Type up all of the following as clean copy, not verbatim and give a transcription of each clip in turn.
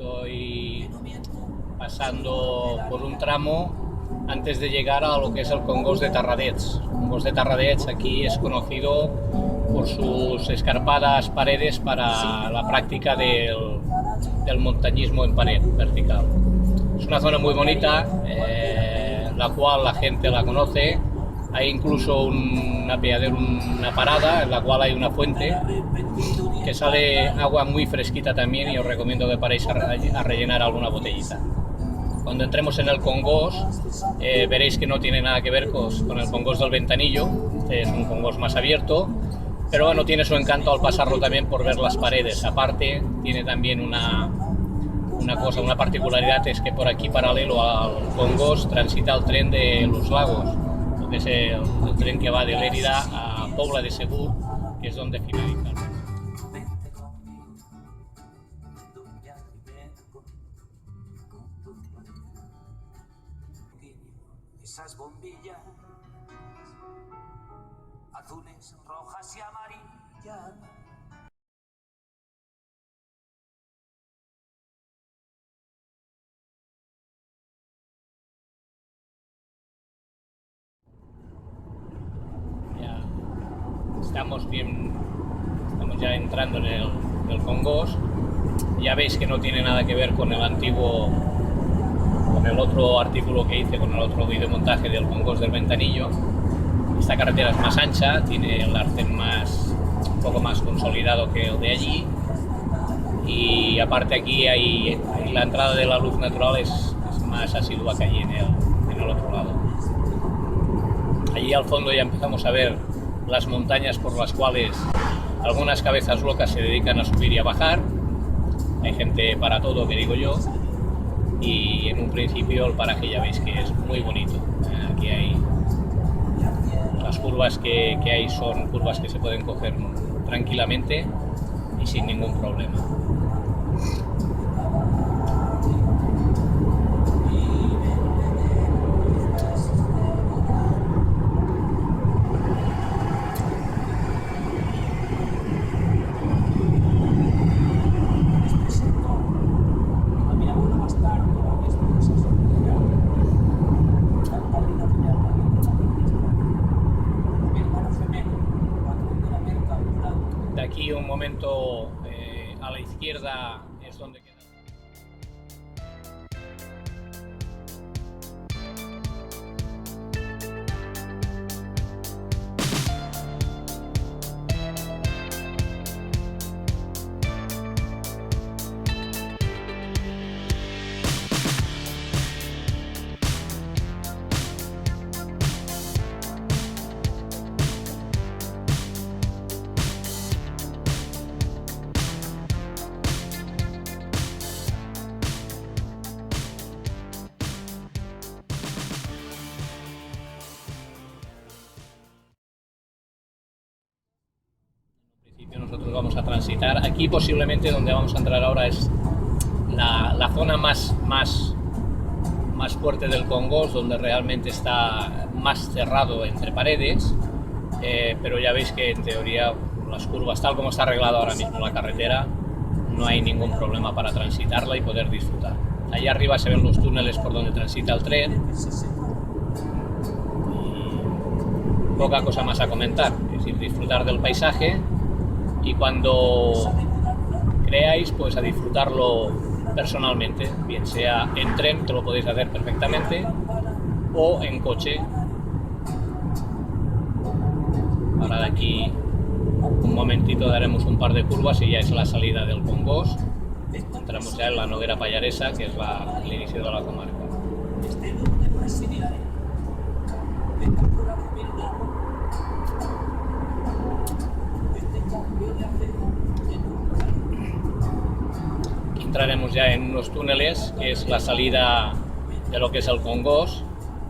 Estoy pasando por un tramo antes de llegar a lo que es el Congost de Tarradets. El Congost de Tarradets aquí es conocido por sus escarpadas paredes para la práctica del montañismo en pared vertical. Es una zona muy bonita, la cual la gente la conoce. Hay incluso una parada en la cual hay una fuente que sale agua muy fresquita también, y os recomiendo que paréis a rellenar alguna botellita. Cuando entremos en el Congost veréis que no tiene nada que ver con el Congost del Ventanillo. Este es un Congost más abierto, pero bueno, tiene su encanto al pasarlo también por ver las paredes. Aparte tiene también una particularidad, es que por aquí, paralelo al Congost, transita el tren de los Lagos, que es el tren que va de Lérida a Pobla de Segur, que es donde finaliza. Esas bombillas azules, rojas y amarillas. Estamos ya entrando en el Congost. Ya veis que no tiene nada que ver con el otro artículo que hice, con el otro videomontaje del Congost del Ventanillo. Esta carretera es más ancha, tiene el arcén un poco más consolidado que el de allí, y aparte aquí hay la entrada de la luz natural es más asidua que allí en el otro lado. Allí al fondo ya empezamos a ver las montañas por las cuales algunas cabezas locas se dedican a subir y a bajar. Hay gente para todo, que digo yo, y en un principio el paraje ya veis que es muy bonito. Aquí hay las curvas que hay, son curvas que se pueden coger tranquilamente y sin ningún problema. De aquí un momento a la izquierda es donde queda. Nosotros vamos a transitar aquí, posiblemente donde vamos a entrar ahora es la zona más fuerte del Congost, donde realmente está más cerrado entre paredes, pero ya veis que en teoría las curvas, tal como está arreglada ahora mismo la carretera, no hay ningún problema para transitarla y poder disfrutar. Allá arriba se ven los túneles por donde transita el tren, y poca cosa más a comentar, es decir, disfrutar del paisaje. Y cuando creáis, pues a disfrutarlo personalmente, bien sea en tren, que lo podéis hacer perfectamente, o en coche. Ahora de aquí un momentito daremos un par de curvas y ya es la salida del Congost. Entramos ya en la Noguera Pallaresa, que es el inicio de la comarca. Entraremos ya en unos túneles, que es la salida de lo que es el Congost,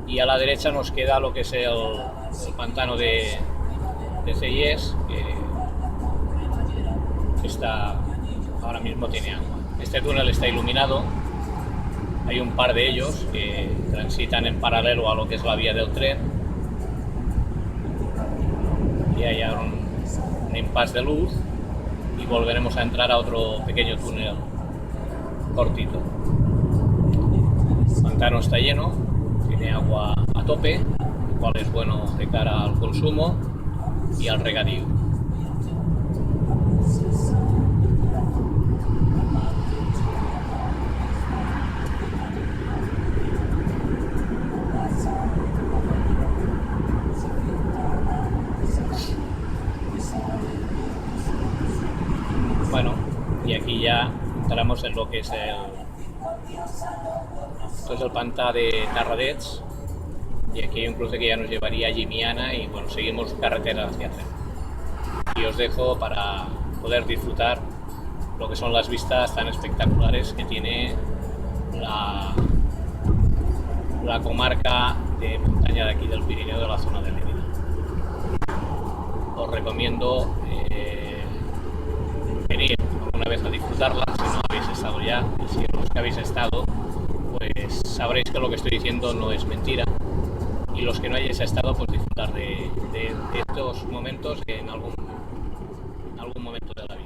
y a la derecha nos queda lo que es el pantano de Cellers, que ahora mismo tiene agua. Este túnel está iluminado, hay un par de ellos que transitan en paralelo a lo que es la vía del tren, y hay un impasse de luz, y volveremos a entrar a otro pequeño túnel cortito. El pantano está lleno, tiene agua a tope, lo cual es bueno de cara al consumo y al regadío. Bueno, y aquí ya entramos en lo que es el pantà de Tarradets, y aquí hay un cruce que ya nos llevaría a Llimiana y bueno, seguimos carretera hacia Tremp. Y os dejo para poder disfrutar lo que son las vistas tan espectaculares que tiene la comarca de montaña de aquí del Pirineo, de la zona de Lérida. Os recomiendo venir alguna vez a disfrutarla si no habéis estado ya, y si los que habéis estado pues sabréis que lo que estoy diciendo no es mentira, y los que no hayáis estado pues disfrutar de estos momentos en algún momento de la vida.